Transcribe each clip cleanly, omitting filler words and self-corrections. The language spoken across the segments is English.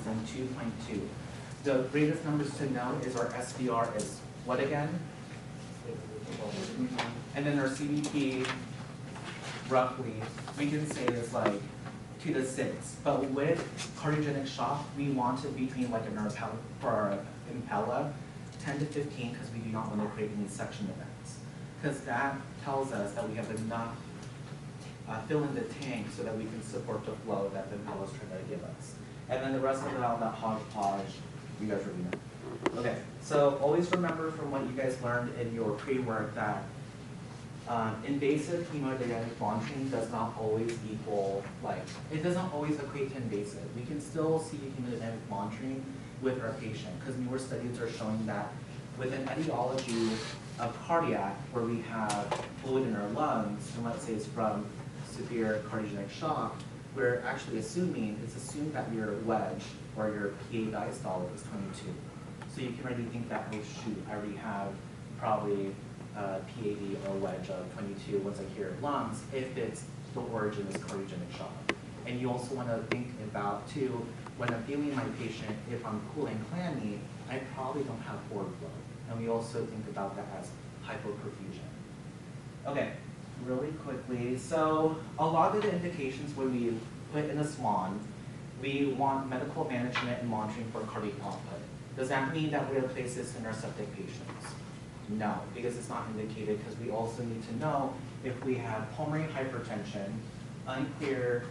than 2.2. The greatest numbers to know is our SVR is what again? And then our CVP, roughly, we can say is like 2 to 6. But with cardiogenic shock, we want it between like for our impella, 10 to 15, because we do not want to create any suction events. Because that tells us that we have enough fill in the tank so that we can support the flow that the impella is trying to give us. And then the rest of it, all that hodgepodge, you guys already know. Okay, so always remember from what you guys learned in your pre-work that invasive hemodynamic monitoring does not always equal, like, it doesn't always equate to invasive. We can still see hemodynamic monitoring with our patient, because newer studies are showing that with an etiology of cardiac, where we have fluid in our lungs, and let's say it's from severe cardiogenic shock, we're actually assuming, it's assumed that your wedge or your PA diastole is 22. So you can already think that, oh shoot, I already have probably PAD or wedge of 22 once I hear lungs, if it's the origin is cardiogenic shock. And you also want to think about too, when I'm feeling my patient, if I'm cool and clammy, I probably don't have forward flow. And we also think about that as hypoperfusion. Okay, really quickly, so a lot of the indications when we put in a SWAN, we want medical management and monitoring for cardiac output. Does that mean that we're going to place this in our septic patients? No, because it's not indicated, because we also need to know if we have pulmonary hypertension, unclear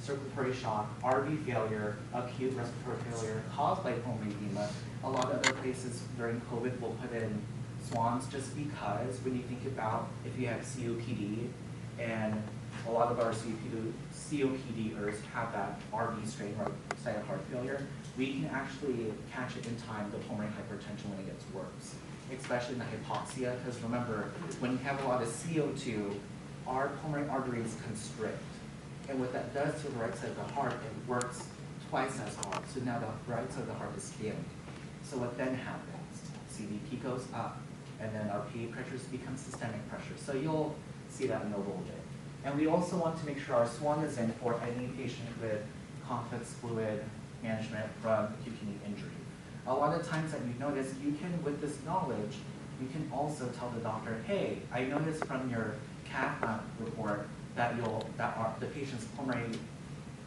circulatory shock, RV failure, acute respiratory failure caused by pulmonary edema. A lot of other places during COVID will put in SWANs just because when you think about if you have COPD, and a lot of our COPDers have that RV strain, right side of heart failure, we can actually catch it in time, the pulmonary hypertension, when it gets worse, especially in the hypoxia, because remember, when you have a lot of CO2, our pulmonary arteries constrict. And what that does to the right side of the heart, it works twice as hard. So now the right side of the heart is failing. So what then happens? CVP goes up, and then our PA pressures become systemic pressure. So you'll see that in the bulging. And we also want to make sure our SWAN is in for any patient with complex fluid management from acute kidney injury. A lot of times that you've noticed, you can, with this knowledge, you can also tell the doctor, hey, I noticed from your cath lab report that the patient's pulmonary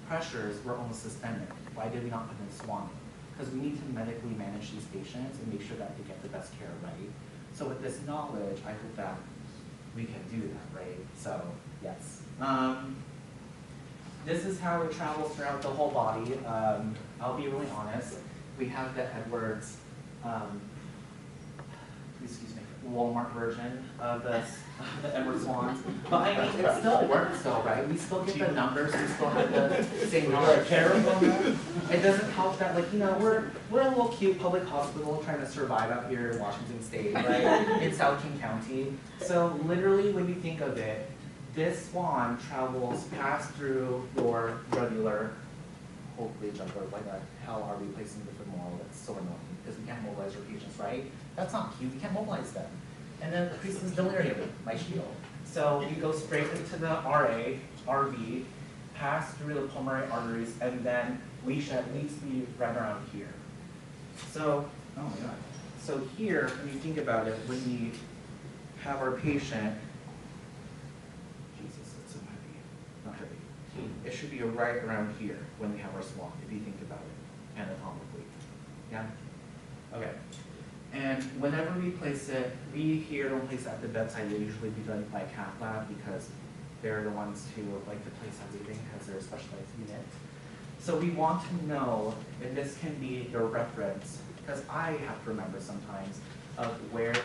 pressures were almost systemic. Why did we not put in SWAN? Because we need to medically manage these patients and make sure that they get the best care, right? So with this knowledge, I hope that we can do that, right? So, yes. This is how it travels throughout the whole body. I'll be really honest. We have the Edwards, excuse me, Walmart version of the Edwards swans. But I mean, it still works though, right? We still get the numbers, we still have the same knowledge. It doesn't help that, like, you know, we're a little cute public hospital trying to survive out here in Washington State, right? In South King County. So literally, when you think of it, this swan travels past through your regular, hopefully jumper. Why the hell are we placing the femoral? That's so annoying because we can't mobilize our patients, right? That's not cute. We can't mobilize them. And then increases delirium, my shield. So you go straight into the RV, pass through the pulmonary arteries, and then we should at least be right around here. So, oh my God. So here, when you think about it, when we have our patient, Jesus, it's so heavy, not heavy. It should be right around here when we have our swan, if you think about it anatomically. Yeah? Okay. And whenever we place it, we here don't place it at the bedside. It'll usually be done by cath lab because they're the ones who like to place everything because they're a specialized unit. So we want to know, and this can be your reference, because I have to remember sometimes of where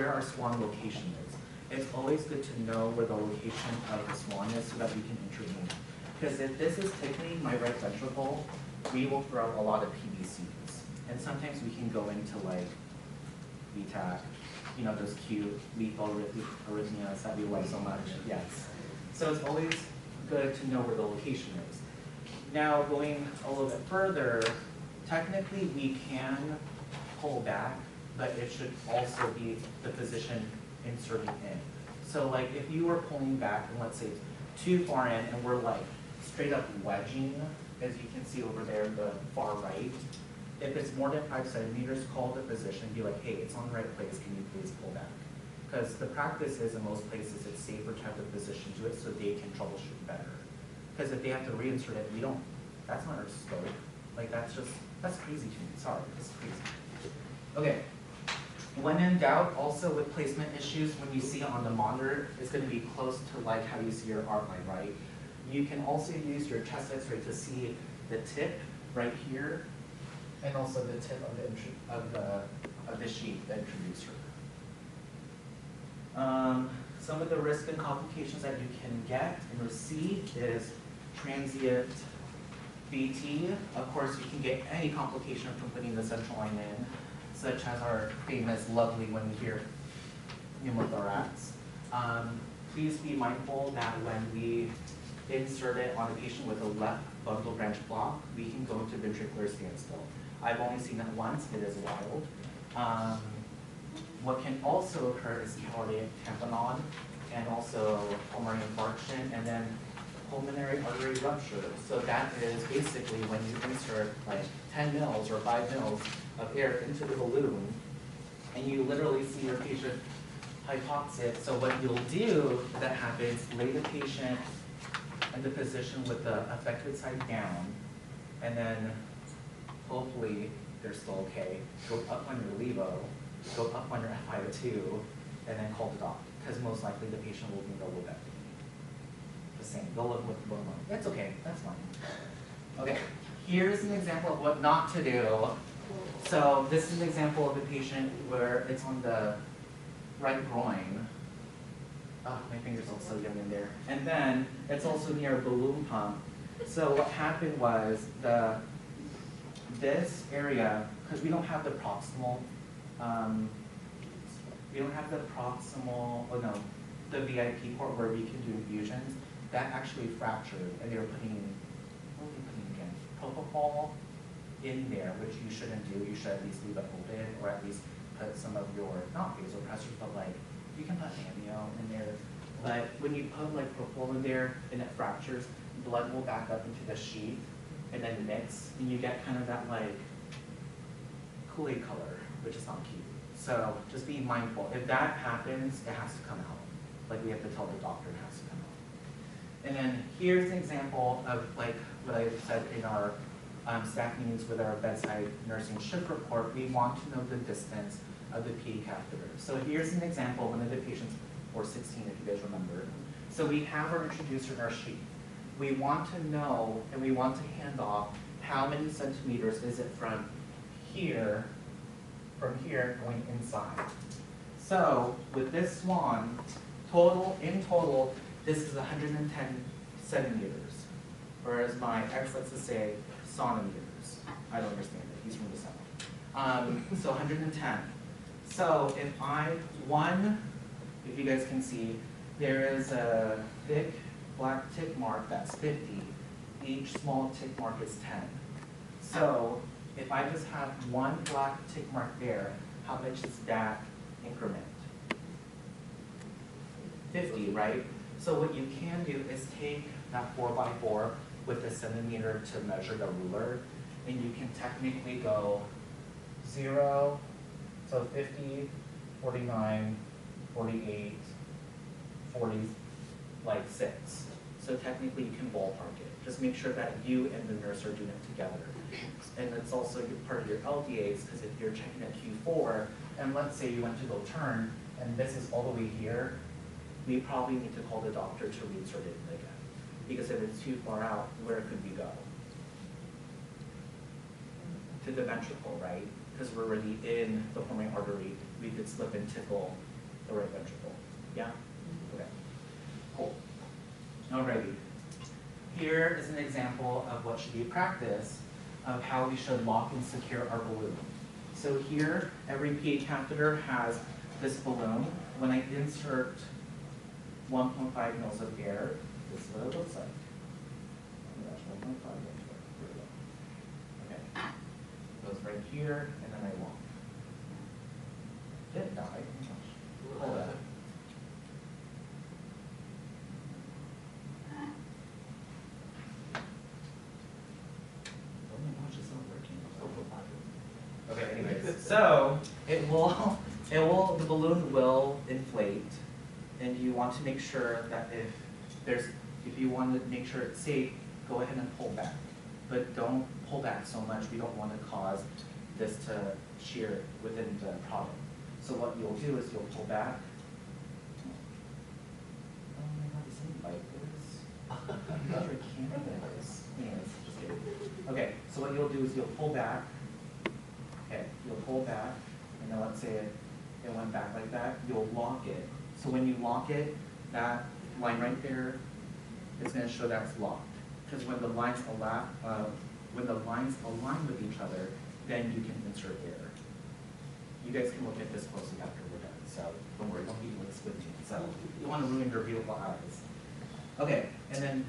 our swan location is. It's always good to know where the location of the swan is so that we can intervene. Because if this is technically my right ventricle, we will throw a lot of PVCs. And sometimes we can go into like VTAC, you know, those cute lethal arrhythmias that we like so much. Yes. So it's always good to know where the location is. Now going a little bit further, technically we can pull back, but it should also be the physician inserting in. So like if you were pulling back and let's say it's too far in and we're like straight up wedging, as you can see over there in the far right, if it's more than 5 centimeters, call the physician, be like, hey, it's on the right place, can you please pull back? Because the practice is in most places it's safer to have the physician do it so they can troubleshoot better. Because if they have to reinsert it, that's not our scope. Like that's crazy to me, sorry, that's crazy. Okay, when in doubt, also with placement issues, when you see on the monitor, it's gonna be close to like how you see your art line, right? You can also use your chest x-ray to see the tip right here, and also the tip of the sheath, the introducer. Some of the risk and complications that you can get and receive is transient VT. Of course, you can get any complication from putting the central line in, such as our famous lovely when we hear pneumothorax. Please be mindful that when we insert it on a patient with a left bundle branch block, we can go into ventricular standstill. I've only seen it once, it is wild. What can also occur is cardiac tamponade and also pulmonary infarction and then pulmonary artery rupture. So that is basically when you insert like 10 mils or 5 mils of air into the balloon and you literally see your patient hypoxic. So what you'll do if that happens, lay the patient in the position with the affected side down and then hopefully they're still okay. Go up on your levo, go up on your FiO2, and then call the doc, because most likely the patient will need a lobectomy. The same, they'll live with the bone. That's okay, that's fine. Okay, here's an example of what not to do. So this is an example of a patient where it's on the right groin. Oh, my fingers look so young in there. And then it's also near a balloon pump. So what happened was this area, because we don't have the proximal, the VIP port where we can do infusions, that actually fractured, and they were putting again, propofol in there, which you shouldn't do. You should at least leave it open, or at least put some of your, not vasopressors, but like, you can put amnio in there. But when you put like propofol in there and it fractures, blood will back up into the sheath and then mix, and you get kind of that like Kool-Aid color, which is not cute. So just be mindful. If that happens, it has to come out. Like we have to tell the doctor it has to come out. And then here's an example of like what I said in our staff meetings with our bedside nursing shift report. We want to know the distance of the PE catheter. So here's an example, one of the patients, or 16 if you guys remember. So we have our introducer in our sheet. We want to know, and we want to hand off how many centimeters is it from here going inside. So with this swan, in total, this is 110 centimeters, whereas my ex likes to say sonometers. I don't understand it, he's from the south. So 110. So if you guys can see, there is a thick black tick mark that's 50. Each small tick mark is 10. So if I just have one black tick mark there, how much is that increment? 50, right? So what you can do is take that 4x4 with a centimeter to measure the ruler, and you can technically go 0, so 50, 49, 48, 40, like 6. So technically you can ballpark it. Just make sure that you and the nurse are doing it together. And it's also part of your LDAs, because if you're checking at Q4, and let's say you went to go turn, and this is all the way here, we probably need to call the doctor to reinsert it in again. Because if it's too far out, where could we go? To the ventricle, right? Because we're already in the pulmonary artery, we could slip and tickle the right ventricle. Yeah? Okay. Cool. Alrighty. Here is an example of what should be practice of how we should lock and secure our balloon. So here, every PA catheter has this balloon. When I insert 1.5 mils of air, this is what it looks like. Oh my gosh, 1.5 mils. Here we go. Okay. Goes right here, and then I walk. Didn't die. Oh my gosh. Hold that. Okay, anyways, so the balloon will inflate, and you want to make sure that if you want to make sure it's safe, go ahead and pull back. But don't pull back so much, we don't want to cause this to shear within the product. So what you'll do is you'll pull back. Oh my God, does somebody like this? You guys are Canadians. Anyways, just kidding. Okay, so what you'll do is you'll pull back. Okay, you'll pull back, and then let's say it went back like that, you'll lock it. So when you lock it, that line right there is going to show that's locked. Because when the lines align with each other, then you can insert air. You guys can look at this closely after we're done, so don't worry, don't be like squinting. So you want to ruin your beautiful eyes. Okay, and then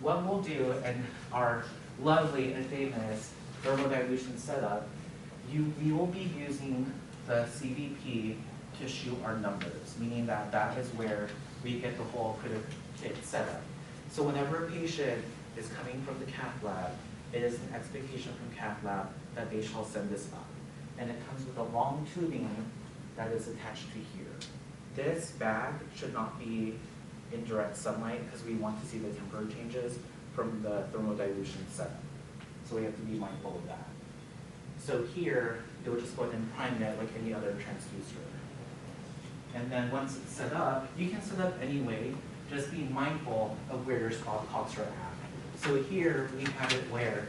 what we'll do in our lovely and famous thermodilution setup, we will be using the CVP to shoot our numbers, meaning that that is where we get the whole kit set up. So whenever a patient is coming from the cath lab, it is an expectation from cath lab that they shall send this up. And it comes with a long tubing that is attached to here. This bag should not be in direct sunlight because we want to see the temperature changes from the thermodilution setup. So we have to be mindful of that. So here, it will just go ahead and prime it like any other transducer. And then once it's set up, you can set up anyway, just be mindful of where your cogs are at. So here, we have it where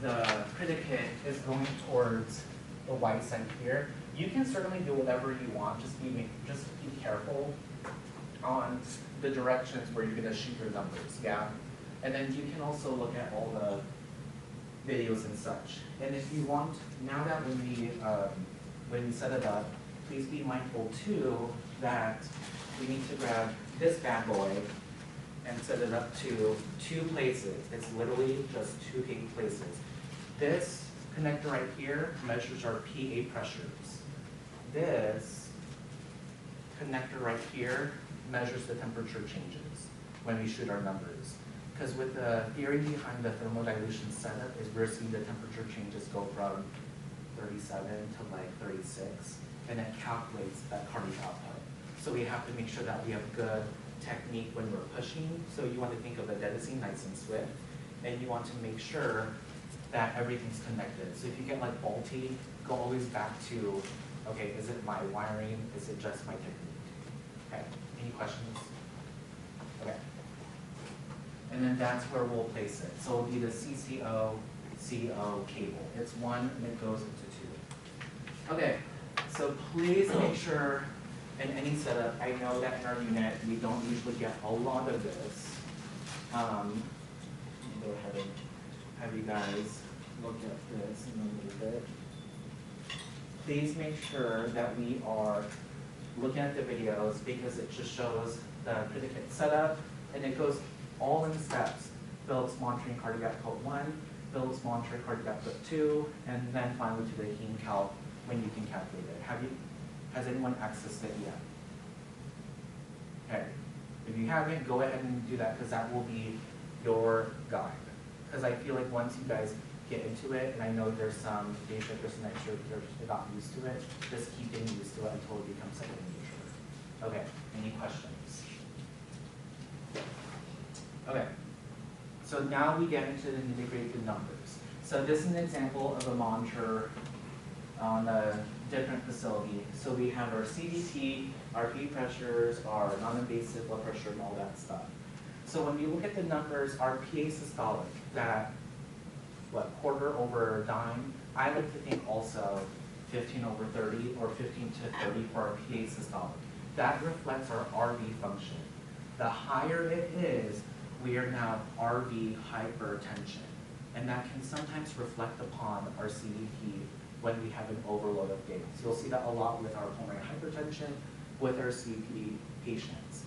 the predicate is going towards the Y side here. You can certainly do whatever you want, just be careful on the directions where you're gonna shoot your numbers, yeah? And then you can also look at all the videos and such. And if you want, now that when we set it up, please be mindful too that we need to grab this bad boy and set it up to 2 places. It's literally just 2 places. This connector right here measures our PA pressures. This connector right here measures the temperature changes when we shoot our numbers. Because with the theory behind the thermodilution setup is we're seeing the temperature changes go from 37 to like 36, and it calculates that cardiac output. So we have to make sure that we have good technique when we're pushing. So you want to think of adenosine nice and swift, and you want to make sure that everything's connected. So if you get like faulty, go always back to, okay, is it my wiring? Is it just my technique? Okay, any questions? Okay. And then that's where we'll place it. So it'll be the CCO-CO cable. It's 1 and it goes into 2. Okay, so please make sure in any setup, I know that in our unit, we don't usually get a lot of this. Let me go ahead and have you guys look at this in a little bit. Please make sure that we are looking at the videos because it just shows the predicate setup and it goes all in steps. Phillips monitoring cardiac output 1, Phillips monitoring cardiac output 2, and then finally to the heme calc when you can calculate it. Has anyone accessed it yet? Okay. If you haven't, go ahead and do that because that will be your guide. Because I feel like once you guys get into it, and I know there's some day shifters next year they're not used to it, just keep getting used to it until it becomes second nature. Okay, any questions? Okay, so now we get into the nitty-gritty numbers. So this is an example of a monitor on a different facility. So we have our CVP, our P pressures, our non-invasive blood pressure, and all that stuff. So when we look at the numbers, our PA systolic, that, quarter over dime, I like to think also 15 over 30 or 15 to 30 for our PA systolic. That reflects our RV function. The higher it is, we are now RV hypertension. And that can sometimes reflect upon our CVP when we have an overload of gains. You'll see that a lot with our pulmonary hypertension, with our CVP patients.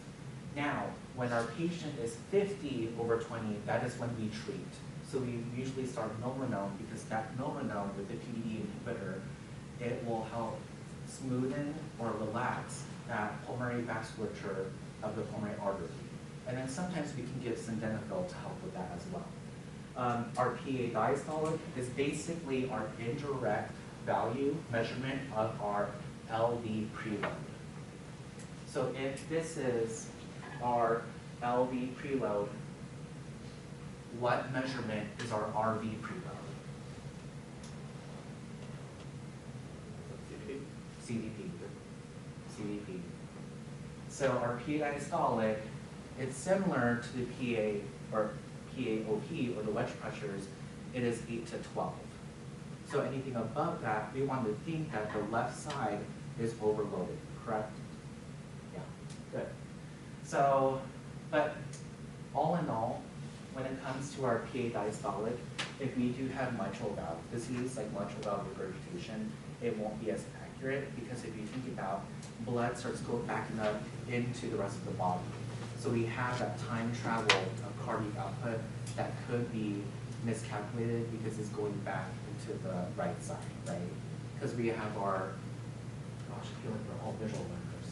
Now, when our patient is 50 over 20, that is when we treat. So we usually start milrinone because that milrinone with the PDE inhibitor, it will help smoothen or relax that pulmonary vasculature of the pulmonary artery. And then sometimes we can give sildenafil to help with that as well. Our PA diastolic is basically our indirect value measurement of our LV preload. So if this is our LV preload, what measurement is our RV preload? CVP. CVP. So our PA diastolic, it's similar to the PA or PAOP or the wedge pressures. It is 8 to 12. So anything above that, we want to think that the left side is overloaded, correct? Yeah, good. So, but all in all, when it comes to our PA diastolic, if we do have mitral valve disease, like mitral valve regurgitation, it won't be as accurate because if you think about blood starts going back into the rest of the body. So we have that time travel of cardiac output that could be miscalculated because it's going back into the right side, right? Because we have our, gosh, I feel like we're all visual learners.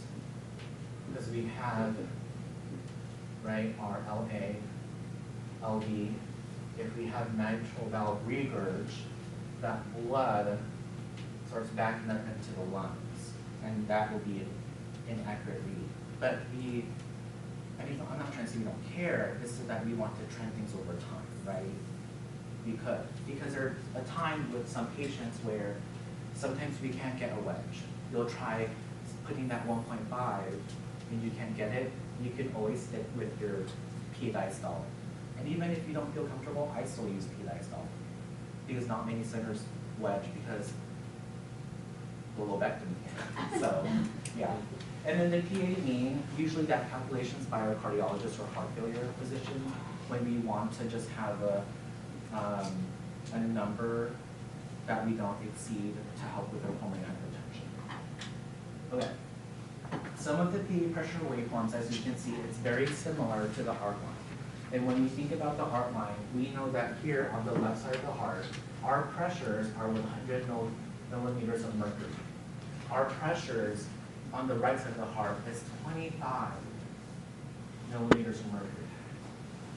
Because we have, right, our LA, LV. If we have mitral valve regurg, that blood starts backing up into the lungs, and that will be an inaccurate read. But I'm not trying to say we don't care, it's that we want to trend things over time, right? Because there's a time with some patients where sometimes we can't get a wedge. You'll try putting that 1.5 and you can't get it, you can always stick with your PA diastolic. And even if you don't feel comfortable, I still use PA diastolic. Because not many centers wedge because the lobectomy can. So, yeah. And then the PA mean, usually that calculation's by our cardiologist or heart failure physician when we want to just have a number that we don't exceed to help with our pulmonary hypertension. Okay. Some of the PA pressure waveforms, as you can see, it's very similar to the heart line. And when you think about the heart line, we know that here on the left side of the heart, our pressures are 100 millimeters of mercury. Our pressures on the right side of the heart is 25 millimeters of mercury.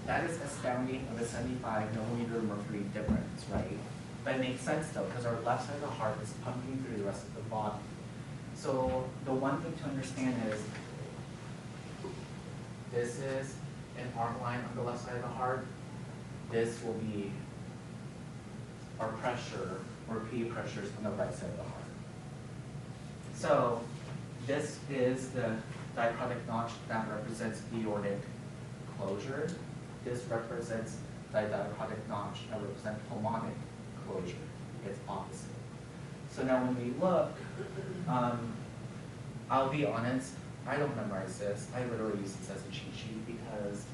That is astounding of a 75 millimeter mercury difference, right? But it makes sense though, because our left side of the heart is pumping through the rest of the body. So the one thing to understand is, this is an arc line on the left side of the heart. This will be our pressure or PA pressures on the right side of the heart. So this is the dichrotic notch that represents aortic closure. This represents the dichrotic notch that represents pulmonic closure. It's opposite. So now when we look, I'll be honest, I don't memorize this. I literally use this as a cheat sheet because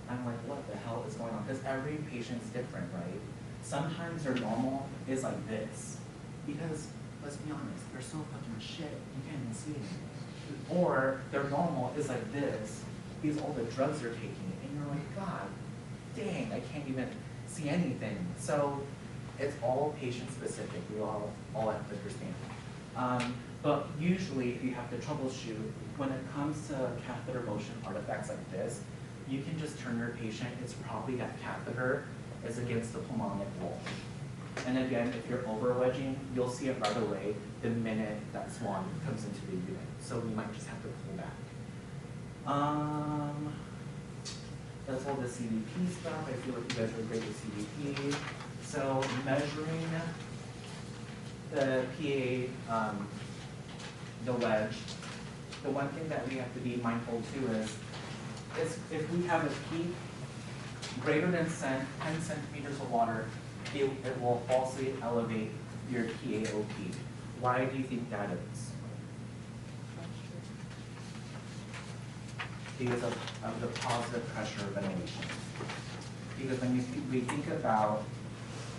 I'm like, what the hell is going on? Because every patient's different, right? Sometimes their normal is like this. Because, let's be honest, they're so fucking shit, you can't even see anything. Or their normal is like this, because all the drugs they're taking, and you're like, God dang, I can't even see anything. So it's all patient specific, we all have to understand. But usually if you have to troubleshoot, when it comes to catheter motion artifacts like this, you can just turn your patient, it's probably that catheter is against the pulmonic wall. And again, if you're over-wedging, you'll see it right away the minute that swan comes into the unit. So we might just have to pull back. That's all the CVP stuff. I feel like you guys are great with CVP. So measuring the PA, the wedge, the one thing that we have to be mindful too is if we have a peak greater than 10 centimeters of water, it will falsely elevate your PAOP. Why do you think that is? Because of the positive pressure of ventilation. Because when we think about,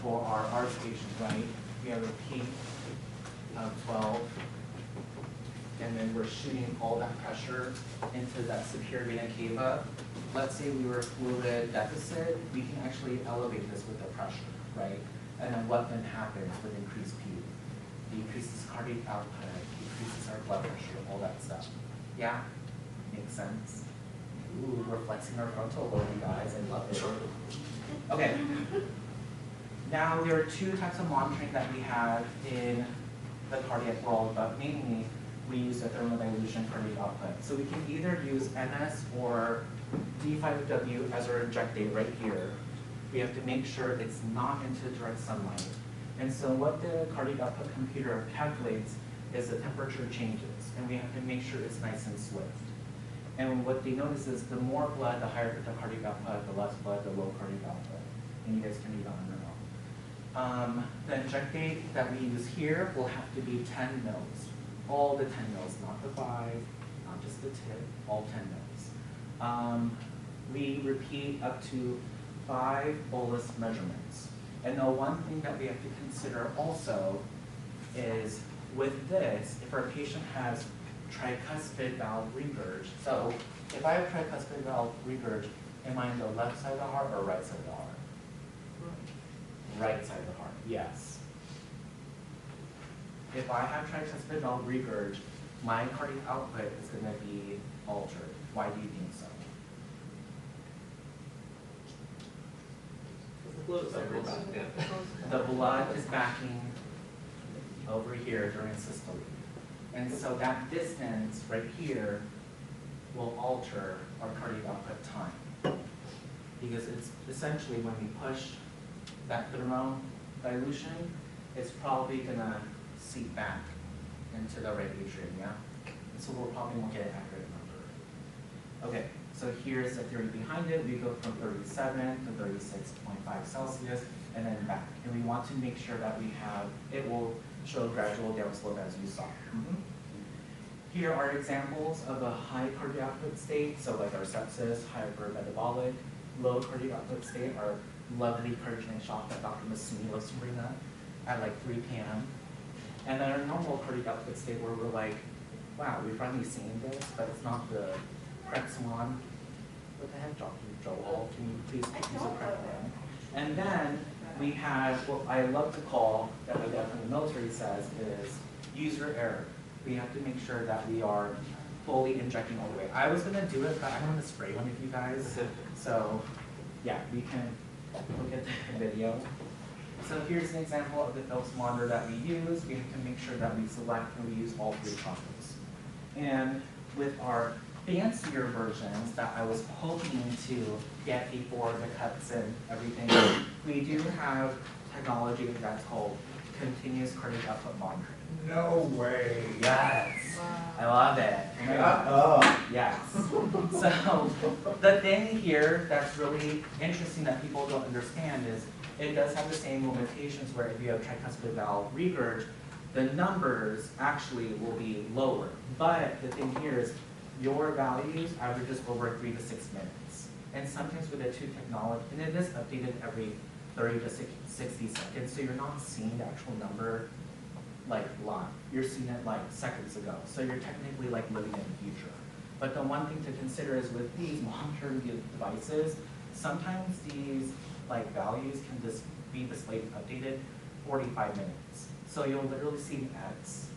for our ARDS patients, right, we have a peak of 12, and then we're shooting all that pressure into that superior vena cava. Let's say we were fluid deficit, we can actually elevate this with the pressure, right? And then what then happens with increased P? Decreases cardiac output, decreases our blood pressure, all that stuff. Yeah? Makes sense? Ooh, we're flexing our frontal lobe, you guys, I love it. Okay. Now there are two types of monitoring that we have in the cardiac world, but mainly we use the thermodilution cardiac output. So we can either use NS or D5W as our inject date right here. We have to make sure it's not into direct sunlight. And so what the cardiac output computer calculates is the temperature changes, and we have to make sure it's nice and swift. And what they notice is the more blood, the higher the cardiac output, the less blood, the low cardiac output. And you guys can read on and on. The inject date that we use here will have to be 10 mils. All the 10 mils, not the 5, not just the tip, all 10 mils. We repeat up to 5 bolus measurements. And the one thing that we have to consider also is with this, if our patient has tricuspid valve regurg, so if I have tricuspid valve regurg, am I on the left side of the heart or right side of the heart? Right side of the heart, yes. If I have tricuspid valve regurg, my cardiac output is going to be altered. Why do you think so? The blood is backing over here during systole. And so that distance right here will alter our cardiac output time. Because it's essentially when we push that thermodilution, it's probably going to seep back into the right atrium, yeah? And so we'll probably won't get an accurate number. Okay, so here's the theory behind it. We go from 37 to 36.5 Celsius and then back. And we want to make sure that we have, it will show gradual downslope as you saw. Here are examples of a high cardiac output state, so like our sepsis, hypermetabolic, low cardiac output state, our lovely cardiogenic shock that Dr. Masumi loves to bring up at like 3 p.m. And then our normal cardiac output state where we're like, wow, we've finally seen this, but it's not the correct swan. What the heck, Dr. Joel? Can you please use a correct one? And then we have what I love to call, that my dad from the military says, is user error. We have to make sure that we are fully injecting all the way. I was going to do it, but I don't want to spray one of you guys. So yeah, we can look at the video. So here's an example of the Philips monitor that we use. We have to make sure that we select and we use all 3 channels. And with our fancier versions that I was hoping to get before the cuts and everything, we do have technology that's called continuous cardiac output monitoring. No way. Yes. Wow. I love it. Yes. So the thing here that's really interesting that people don't understand is it does have the same limitations where if you have tricuspid valve regurg, the numbers actually will be lower. But the thing here is your values averages over 3 to 6 minutes. And sometimes with the 2 technology, and it is updated every 30 to 60 seconds, so you're not seeing the actual number like live. You're seeing it like seconds ago. So you're technically like living in the future. But the one thing to consider is with these monitoring devices, sometimes these like values can just be displayed and updated 45 minutes. So you'll literally see an X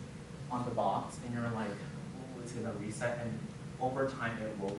on the box and you're like, oh, it's gonna reset, and over time it will